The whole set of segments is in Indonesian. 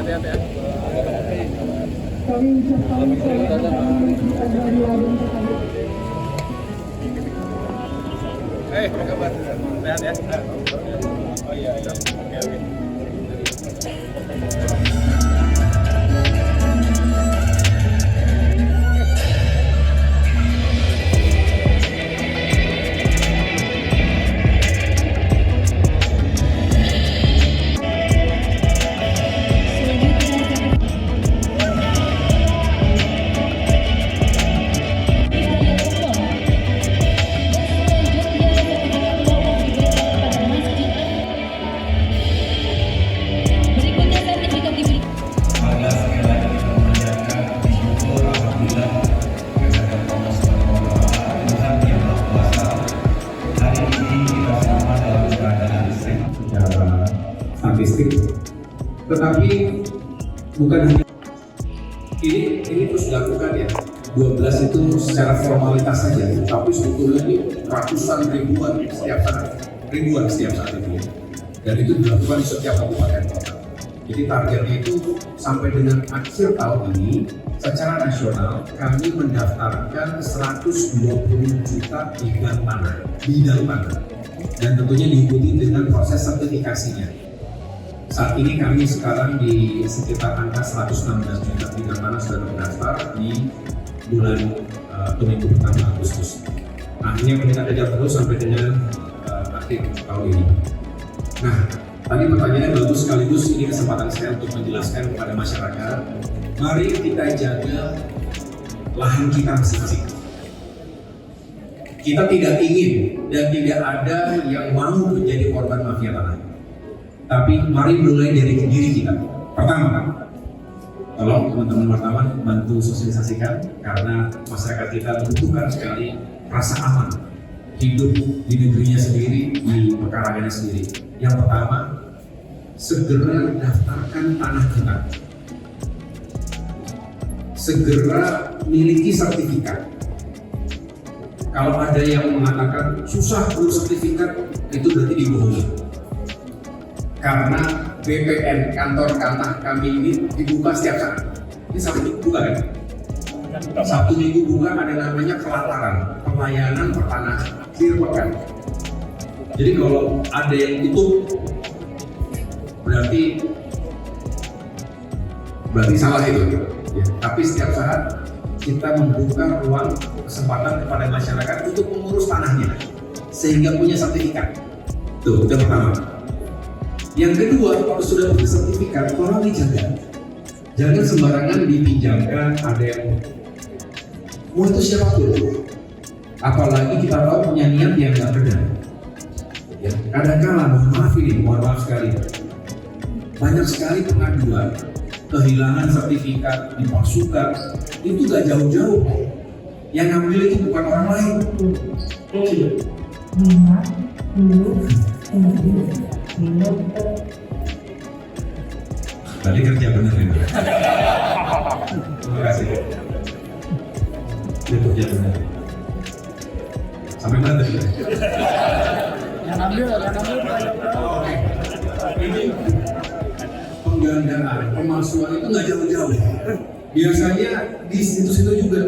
Hati-hati ya. Kami ucapkan selamat datang kepada Ladang Kota. Apa kabar? Sehat ya? Oh iya. Oke. Statistik, tetapi bukan hanya ini terus dilakukan ya. 12 itu secara formalitas saja, tapi sebetulnya ini ratusan ribuan setiap saat itu ya. Dan itu dilakukan di setiap kabupaten kota. Jadi targetnya itu sampai dengan akhir tahun ini secara nasional kami mendaftarkan 120 juta bidang tanah, dan tentunya diikuti dengan proses sertifikasinya. Saat ini kami sekarang di sekitar angka 116 juta bidang tanah sudah terdaftar di bulan minggu pertama Agustus. Nah, ini yang kita kejar terus sampai dengan akhir tahun ini. Nah, tadi pertanyaannya bagus, sekaligus ini kesempatan saya untuk menjelaskan kepada masyarakat. Mari kita jaga lahan kita masing-masing. Kita tidak ingin dan tidak ada yang mau menjadi korban mafia tanah. Tapi mari mulai dari diri kita. Pertama, tolong teman-teman wartawan bantu sosialisasikan karena masyarakat kita membutuhkan sekali rasa aman hidup di negerinya sendiri, di pekarangannya sendiri. Yang pertama, segera daftarkan tanah kita. Segera miliki sertifikat. Kalau ada yang mengatakan susah urus sertifikat, itu berarti dibohongi. Karena BPN kantor tanah kami ini dibuka setiap saat. Ini Sabtu Minggu buka kan? Sabtu Minggu buka ada namanya pelataran, pelayanan pertanahan akhir pekan. Jadi kalau ada yang tutup, berarti salah itu. Ya. Tapi setiap saat kita membuka ruang kesempatan kepada masyarakat untuk mengurus tanahnya, sehingga punya sertifikat. Tuh, itu pertama. Yang kedua, kalau sudah punya sertifikat, tolong dijaga. Jangan sembarangan dipinjamkan, ada yang mau itu siapapun. Apalagi kita tahu punya niat yang nggak benar. Ya, kadang-kala, mohon maaf sekali, banyak sekali pengaduan, kehilangan sertifikat, dipalsukan, itu nggak jauh-jauh. Yang ngambil itu bukan orang lain. Tadi kerja bener ini. Terima kasih. Dia kerja bener. Sampai mana tadi? Yang ambil. Ini penggandaan, pemalsuan itu nggak jauh-jauh. Biasanya di situ-situ juga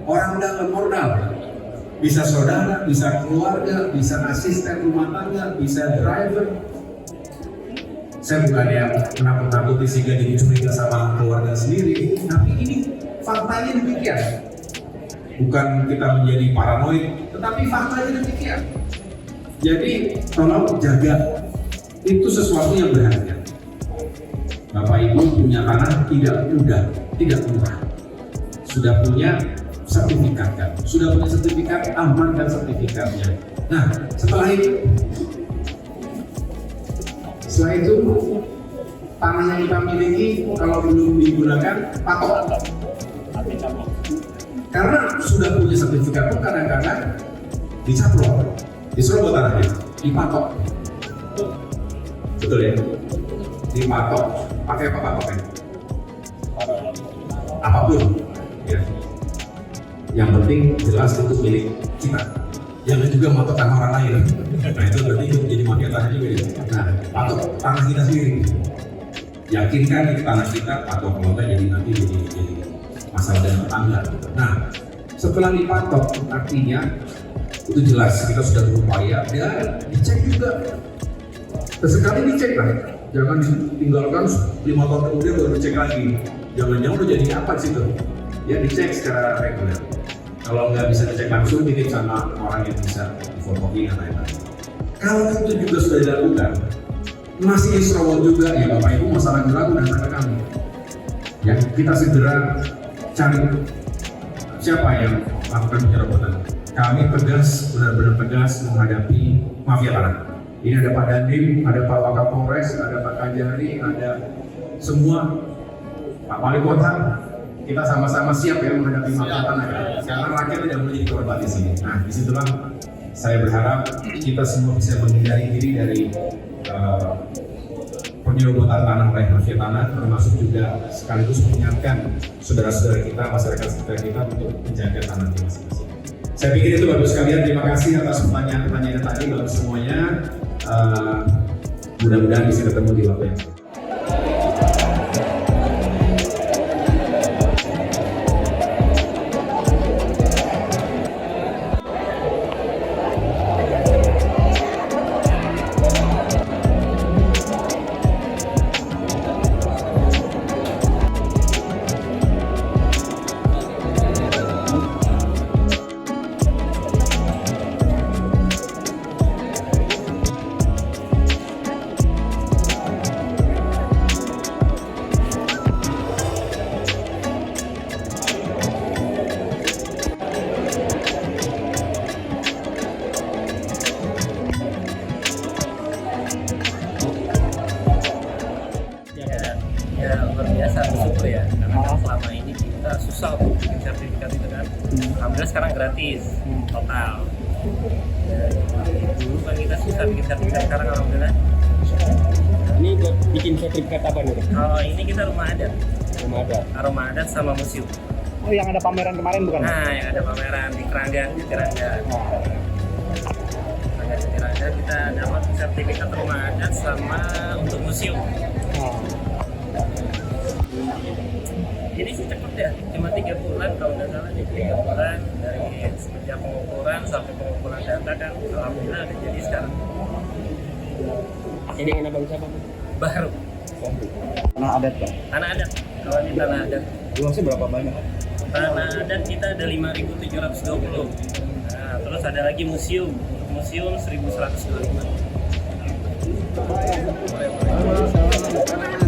orang dalam modal. Bisa saudara, bisa keluarga, bisa asisten rumah tangga, bisa driver. Saya bukan yang menakut-nakuti sehingga jadi curiga sama keluarga sendiri, tapi ini faktanya demikian. Bukan kita menjadi paranoid, tetapi faktanya demikian. Jadi tolong jaga, itu sesuatu yang berharga. Bapak Ibu punya tanah tidak mudah, tidak murah. Sudah punya sertifikat kan? Sudah punya sertifikat, amankan sertifikatnya. Nah, setelah itu tanah yang kita miliki kalau belum digunakan patok. Karena sudah punya sertifikat pun kadang-kadang dicaplok, diserobot tanahnya, dipatok. Betul ya? Dipatok. Pakai apa patoknya? Apapun. Ya. Yang penting jelas itu milik kita. Jangan juga matok tanah orang lain. Nah itu berarti itu menjadi mafia tanah juga. Nah, patok tanah kita sendiri. yakinkan itu tanah kita atau kalau enggak jadi nanti jadi masalah dengan tetangga. Gitu. Nah, setelah dipatok artinya itu jelas kita sudah berupaya dan dicek juga. Sesekali dicek lah, jangan ditinggalkan 5 tahun kemudian baru dicek lagi. Jangan-jangan udah jadi apa sih itu? Ya dicek secara reguler. Kalau nggak bisa dicek langsung, titip sama orang yang bisa difotokin dan lain-lain. Kalau itu juga sudah dilakukan, masih diserobot juga ya Bapak Ibu masalah ragu datang ke kami. Ya kita segera cari siapa yang melakukan penyerobotan. Kami tegas, benar-benar tegas menghadapi mafia tanah. Ini ada Pak Dandim, ada Pak Wakapolres, ada Pak Kajari, ada semua Pak Wali Kota. Kita sama-sama siap ya menghadapi mafia tanah karena rakyat tidak boleh jadi korban di sini. Nah, disitulah saya berharap kita semua bisa menghindari diri dari penyerobotan tanah oleh mafia tanah, termasuk juga sekaligus mengingatkan saudara-saudara kita, masyarakat sekitar kita untuk menjaga tanah kita masing-masing. Saya pikir itu bagus sekalian. Terima kasih atas pertanyaan-pertanyaan tadi, bagus semuanya. Mudah-mudahan bisa ketemu di waktu yang ya luar biasa bersyukur ya karena kan selama ini kita susah untuk bikin sertifikat itu kan. Alhamdulillah sekarang gratis total. Dulu kan kita susah bikin sertifikat, sekarang alhamdulillah. Ini buat bikin sertifikat apa nih? Oh ini kita rumah adat. Rumah adat sama museum. Oh, yang ada pameran kemarin bukan? Nah yang ada pameran di Keranggan, Jatirangga. Jatirangga kita dapat sertifikat rumah adat sama untuk museum. Ini sih cepet ya, cuma 3 bulan kalau nggak salah nih, 3 bulan dari sejak pengukuran sampai pengumpulan data kan, alhamdulillah udah jadi sekarang. ini yang abang siapa? Baru. Tanah adat Pak. Tanah adat, kalau di tanah adat. Luasnya berapa banyak? Tanah adat kita ada 5.720. Nah, terus ada lagi museum, untuk museum 1.125.